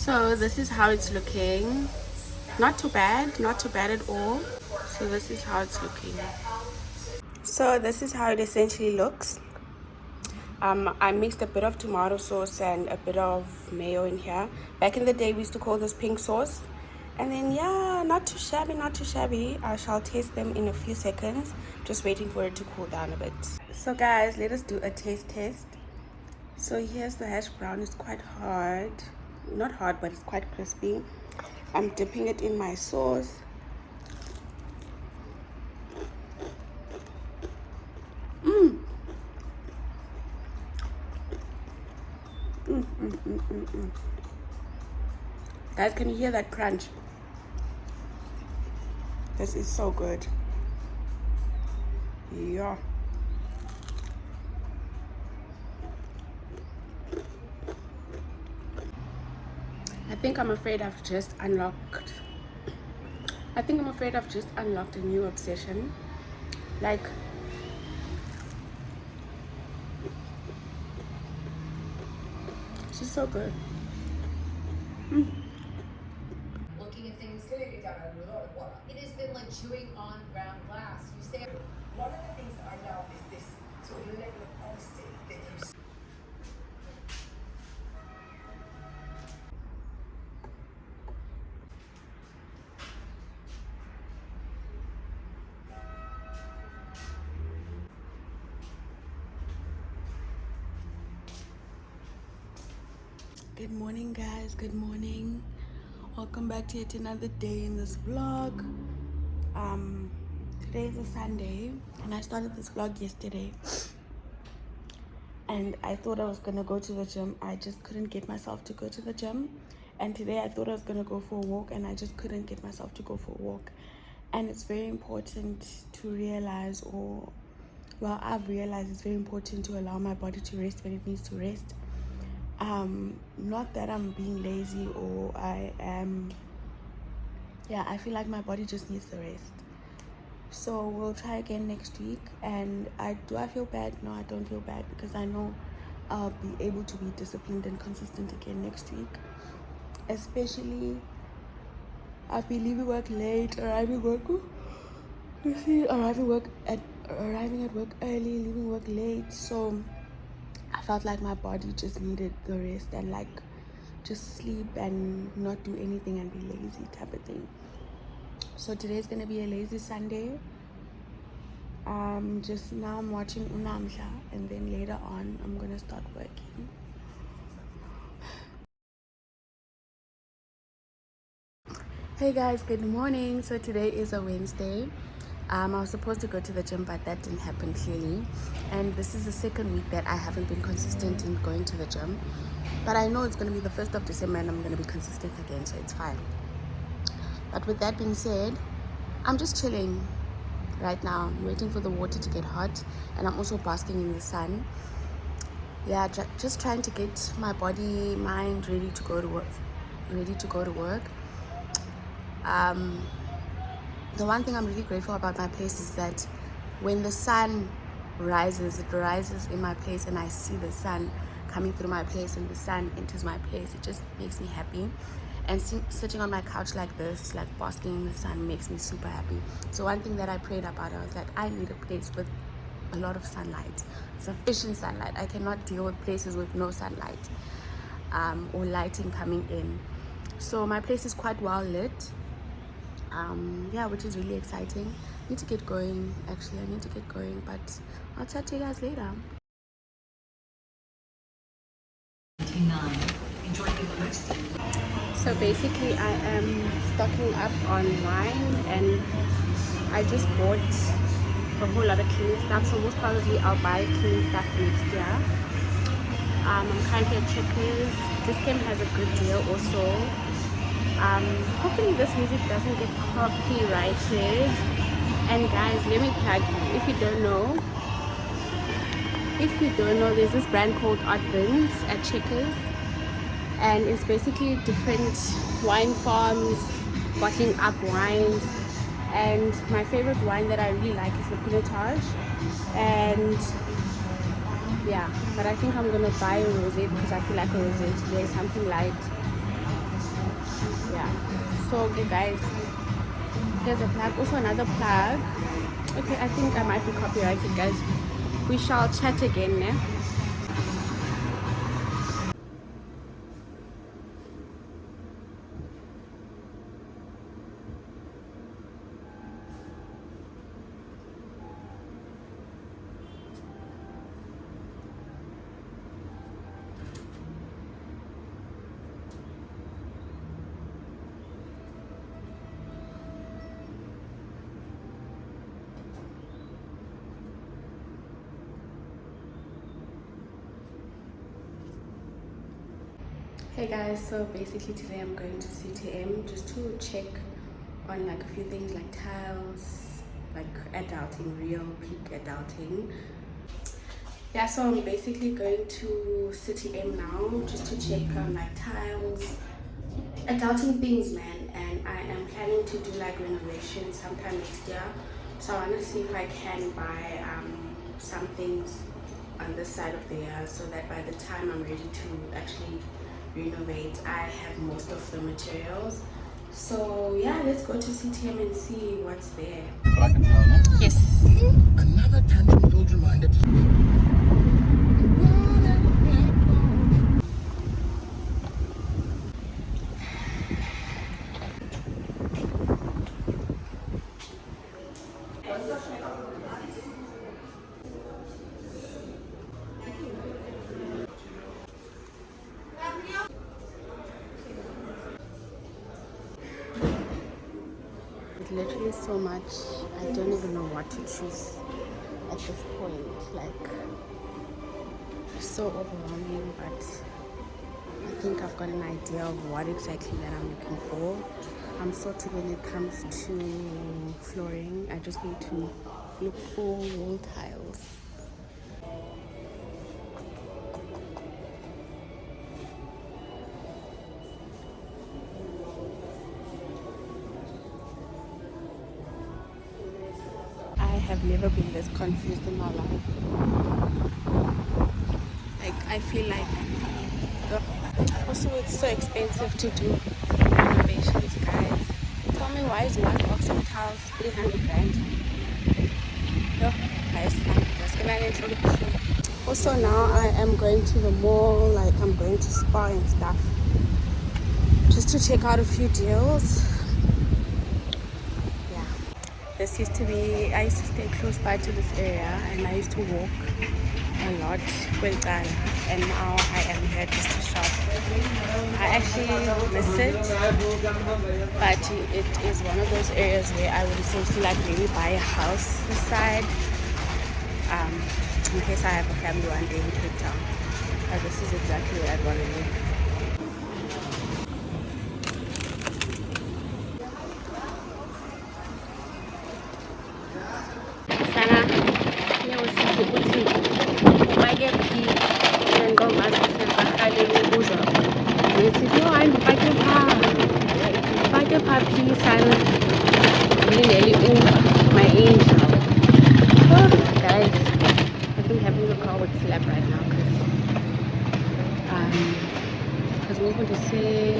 So this is how it's looking. Not too bad, not too bad at all. So this is how it's looking. So this is how it essentially looks. I mixed a bit of tomato sauce and a bit of mayo in here. Back in the day we used to call this pink sauce. And then yeah, not too shabby, not too shabby. I shall taste them in a few seconds. Just waiting for it to cool down a bit. So guys, let us do a taste test. So here's the hash brown. It's quite hard. Not hard, but it's quite crispy. I'm dipping it in my sauce. Guys, can you hear that crunch? This is so good. Yeah. I think I'm afraid I've just unlocked a new obsession. Like, it's just so good. Looking at things, it has been like chewing on ground glass. You say one of the things I love is this sort of level of honesty that you. Good morning guys, good morning. Welcome back to yet another day in this vlog. Today is a Sunday and I started this vlog yesterday. And I thought I was gonna go to the gym. I just couldn't get myself to go to the gym. And today I thought I was gonna go for a walk and I just couldn't get myself to go for a walk. And it's very important to realize, or well, I've realized it's very important to allow my body to rest when it needs to rest. Not that I'm being lazy or I feel like my body just needs the rest. So we'll try again next week. And I feel bad? No, I don't feel bad, because I know I'll be able to be disciplined and consistent again next week. Especially I've been leaving work late, arriving at work early, leaving work late. So I felt like my body just needed the rest and like just sleep and not do anything and be lazy type of thing. So today's gonna be a lazy Sunday. Just now I'm watching Unamhla, and then later on I'm gonna start working. Hey guys, good morning. So today is a Wednesday. I was supposed to go to the gym, but that didn't happen clearly. And this is the second week that I haven't been consistent in going to the gym. But I know it's going to be the 1st of December and I'm going to be consistent again, so it's fine. But with that being said, I'm just chilling right now. I'm waiting for the water to get hot, and I'm also basking in the sun. Yeah, just trying to get my body, mind ready to go to work. The one thing I'm really grateful about my place is that when the sun rises, it rises in my place and I see the sun coming through my place and the sun enters my place. It just makes me happy. And sitting on my couch like this, like basking in the sun, makes me super happy. So one thing that I prayed about, I was like, I need a place with a lot of sunlight, sufficient sunlight. I cannot deal with places with no sunlight or lighting coming in. So my place is quite well lit. Which is really exciting. I need to get going, but I'll chat to you guys later. So basically I am stocking up on wine, and I just bought a whole lot of cleaning stuff, so most probably I'll buy cleaning stuff next year. I'm currently at Checkers. This game has a good deal also. Hopefully this music doesn't get copyrighted. And guys, let me plug you, if you don't know, there's this brand called Art Bins at Checkers, and it's basically different wine farms bottling up wines. And my favorite wine that I really like is the Pinotage. And yeah, but I think I'm gonna buy a rosé because I feel like a rosé today, something light. So okay guys, here's a plug, also another plug. Okay, I think I might be copyrighted guys. We shall chat again now. Hey guys, so basically today I'm going to CTM just to check on like a few things like tiles, like adulting, real peak adulting. Yeah, so I'm basically going to CTM now just to check on like tiles, adulting things man, and I am planning to do like renovations sometime next year. So I want to see if I can buy some things on this side of the year so that by the time I'm ready to actually renovate I have most of the materials. So yeah, let's go to CTM and see what's there. Yes. Another tantrum-filled reminder to... It's literally so much, I don't even know what to choose at this point. Like, it's so overwhelming, but I think I've got an idea of what exactly that I'm looking for. I'm sorted when it comes to flooring. I just need to look for wall tiles. I have never been this confused in my life. Like, I feel like also it's so expensive to do renovations, guys. Tell me, why is one box of tiles 300 rand? No, guys, I'm just gonna introduce. Also now I am going to the mall, like I'm going to Spar and stuff, just to check out a few deals. Yeah, this used to be, I used to stay close by to this area and I used to walk a lot with that, and now I am here just to shop. I actually miss it, but it is one of those areas where I would essentially like maybe buy a house beside, in case I have a family one day in Cape Town. But this is exactly where I'd want to live. My angel. Oh, guys, I think having the car would slap right now because we want to say